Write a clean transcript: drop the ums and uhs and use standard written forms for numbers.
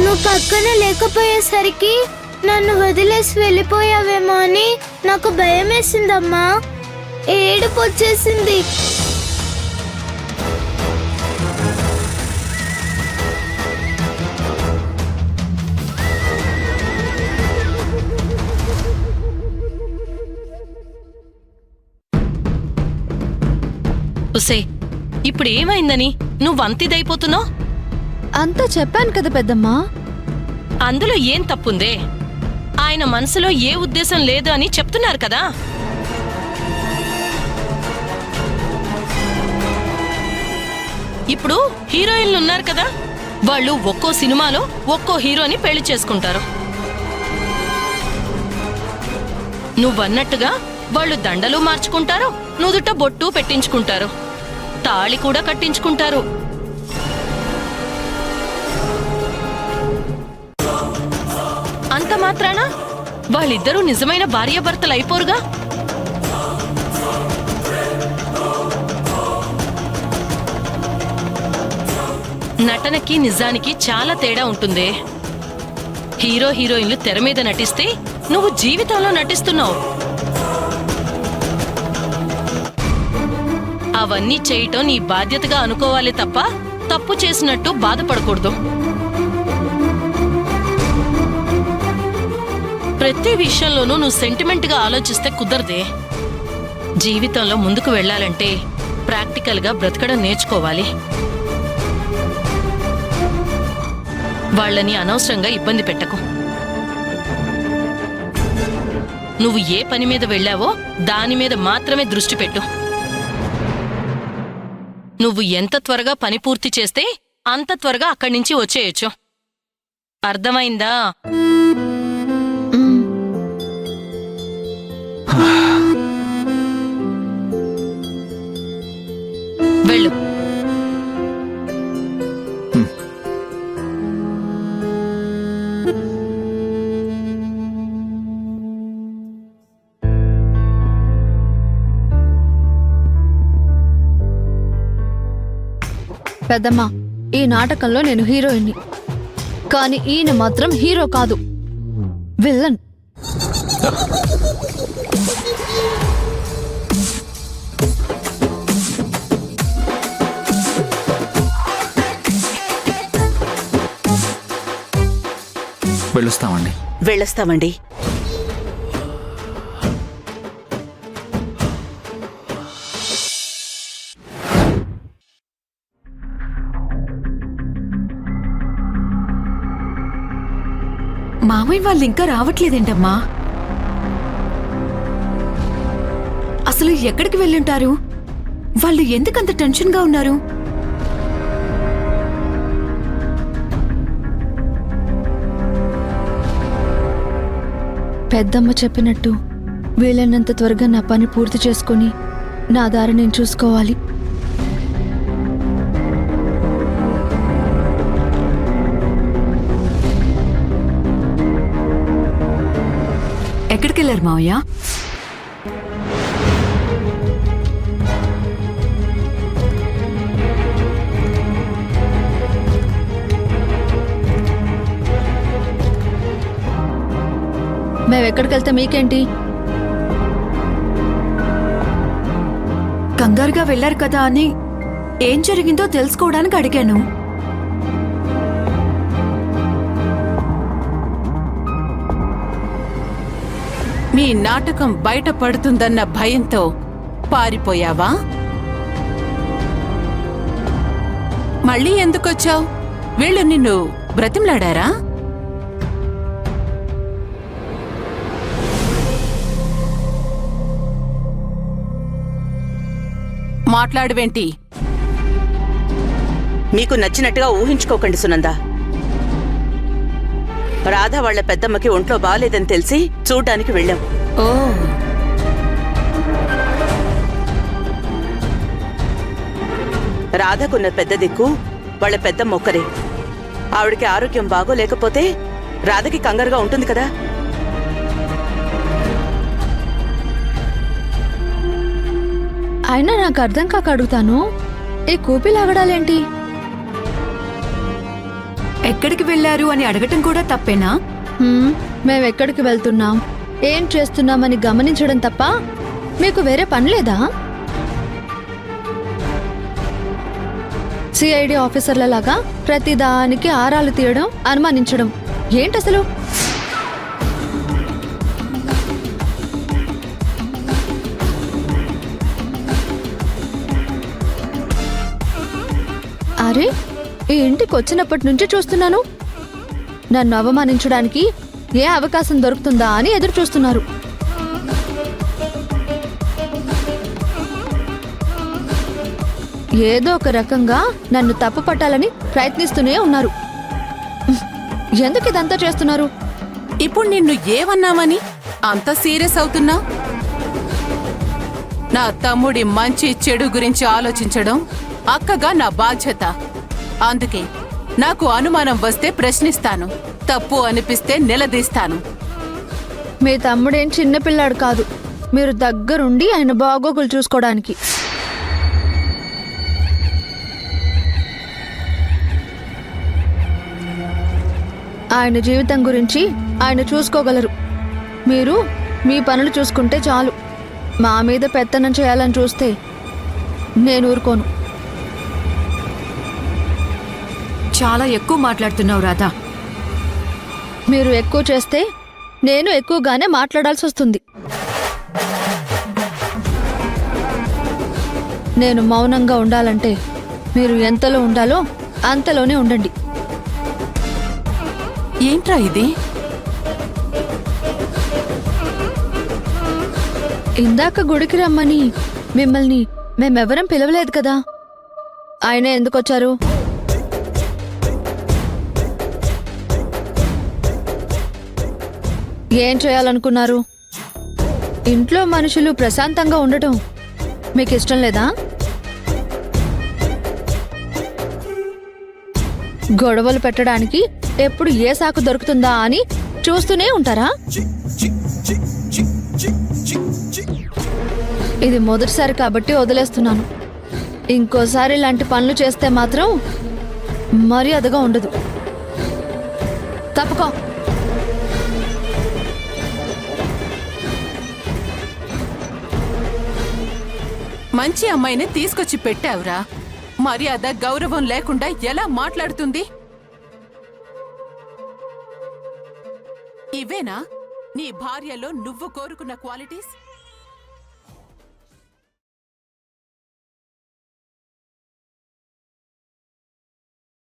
నువ్వు పక్కన లేకపోయేసరికి నన్ను వదిలేసి వెళ్ళిపోయావేమో అని నాకు భయం వేసిందమ్మా. ఏడుపు వచ్చేసింది. ఉసే, ఇప్పుడు ఏమైందని నువ్వు అంతిదైపోతున్నావు? అంతా చెప్పాను కదా పెద్దమ్మా. అందులో ఏం తప్పుందే? ఆయన మనసులో ఏ ఉద్దేశం లేదు అని చెప్తున్నారు కదా. ఇప్పుడు హీరోయిన్లు ఉన్నారు కదా, వాళ్ళు ఒక్కో సినిమాలో ఒక్కో హీరోని పెళ్లి చేసుకుంటారు. నువ్వన్నట్టుగా వాళ్ళు దండలు మార్చుకుంటారు, నుదుట బొట్టు పెట్టించుకుంటారు, తాళి కూడా కట్టించుకుంటారు. అంత మాత్రాన వాళ్ళిద్దరూ నిజమైన భార్యాభర్తలు అయిపోరుగా. నటనకి నిజానికి చాలా తేడా ఉంటుందే. హీరో హీరోయిన్లు తెర మీద నటిస్తే నువ్వు జీవితంలో నటిస్తున్నావు. అవన్నీ చేయటం నీ బాధ్యతగా అనుకోవాలి తప్ప తప్పు చేసినట్టు బాధపడకూడదు. ప్రతి విషయంలోనూ నువ్వు సెంటిమెంట్గా ఆలోచిస్తే కుదరదే. జీవితంలో ముందుకు వెళ్ళాలంటే ప్రాక్టికల్గా బ్రతకడం నేర్చుకోవాలి. వాళ్ళని అనవసరంగా ఇబ్బంది పెట్టకు. నువ్వు ఏ పని మీద వెళ్ళావో దాని మీద మాత్రమే దృష్టి పెట్టు. నువ్వు ఎంత త్వరగా పని పూర్తి చేస్తే అంత త్వరగా అక్కడి నుంచి వచ్చేయచ్చు. అర్థమైందా? వెళ్ళు. పెద్దమ్మా, ఈ నాటకంలో నేను హీరోయిన్ని, కానీ ఈయన మాత్రం హీరో కాదు, విల్లన్. వెళ్ళొస్తామండి. మామయ్య వాళ్ళు ఇంకా రావట్లేదేంటమ్మా? అసలు ఎక్కడికి వెళ్ళుంటారు? వాళ్ళు ఎందుకంత టెన్షన్గా ఉన్నారు? పెద్దమ్మ చెప్పినట్టు వీలైనంత త్వరగా నా పని పూర్తి చేసుకుని నా దారి నేను చూసుకోవాలి. ఎక్కడికెళ్ళారు మావయ్య? మేమెక్కడికెళ్తే మీకేంటి? కంగారుగా వెళ్లారు కదా అని ఏం జరిగిందో తెలుసుకోవడానికి అడిగాను. మీ నాటకం బయటపడుతుందన్న భయంతో పారిపోయావా? మళ్ళీ ఎందుకొచ్చావు? వీళ్ళు నిన్ను బ్రతిమలాడారా? మాట్లాడువేంటి? మీకు నచ్చినట్టుగా ఊహించుకోకండి సునంద. రాధ వాళ్ల పెద్దమ్మకి ఒంట్లో బాలేదని తెలిసి చూడ్డానికి వెళ్ళాం. ఓ, రాధకున్న పెద్ద దిక్కు వాళ్ళ పెద్దమ్మ ఒక్కరే. ఆవిడికి ఆరోగ్యం బాగోలేకపోతే రాధకి కంగారుగా ఉంటుంది కదా. అయినా నాకు అర్థం కాక అడుగుతాను, ఈ కూపి లాగడాలేంటి? ఎక్కడికి వెళ్ళారు అని అడగటం కూడా తప్పేనా? మేమెక్కడికి వెళ్తున్నాం, ఏం చేస్తున్నామని గమనించడం తప్ప మీకు వేరే పని లేదా? సిఐడి ఆఫీసర్లలాగా ప్రతిదానికి ఆరాలు తీయడం, అనుమానించడం ఏంటసలు? అరే, ఈ ఇంటికి వచ్చినప్పటి నుంచి చూస్తున్నాను, నన్ను అవమానించడానికి ఏ అవకాశం దొరుకుతుందా అని ఎదురు చూస్తున్నారు. ఏదో ఒక రకంగా నన్ను తప్పు పట్టాలని ప్రయత్నిస్తూనే ఉన్నారు. ఎందుకు ఇదంతా చేస్తున్నారు? ఇప్పుడు నిన్ను ఏమన్నామని అంత సీరియస్ అవుతున్నావు? నా తమ్ముడి మంచి చెడు గురించి ఆలోచించడం అక్కగా నా బాధ్యత. అందుకే నాకు అనుమానం వస్తే ప్రశ్నిస్తాను, తప్పు అనిపిస్తే నిలదీస్తాను. మీ తమ్ముడేం చిన్నపిల్లాడు కాదు, మీరు దగ్గరుండి ఆయన బాగోగులు చూసుకోవడానికి. ఆయన జీవితం గురించి ఆయన చూసుకోగలరు. మీరు మీ పనులు చూసుకుంటే చాలు. మా మీద పెత్తనం చేయాలని చూస్తే నేను ఊరుకోను. చాలా ఎక్కువ మాట్లాడుతున్నావు రాధా. మీరు ఎక్కువ చేస్తే నేను ఎక్కువగానే మాట్లాడాల్సి వస్తుంది. నేను మౌనంగా ఉండాలంటే మీరు ఎంతలో ఉండాలో అంతలోనే ఉండండి. ఏంట్రా ఇది? ఇందాక గుడికి రమ్మని మిమ్మల్ని మేమెవరం పిలవలేదు కదా, ఆయన ఎందుకొచ్చారు? ఏం చేయాలనుకున్నారు? ఇంట్లో మనుషులు ప్రశాంతంగా ఉండటం మీకు ఇష్టం లేదా? గొడవలు పెట్టడానికి ఎప్పుడు ఏ సాకు దొరుకుతుందా అని చూస్తూనే ఉంటారా? ఇది మొదటిసారి కాబట్టి వదిలేస్తున్నాను. ఇంకోసారి ఇలాంటి పనులు చేస్తే మాత్రం మర్యాదగా ఉండదు. తప్పుకో. మంచి అమ్మాయిని తీసుకొచ్చి పెట్టావురా, మర్యాద గౌరవం లేకుండా ఎలా మాట్లాడుతుంది? ఇవేనా నీ భార్యలో నువ్వు కోరుకున్న క్వాలిటీస్?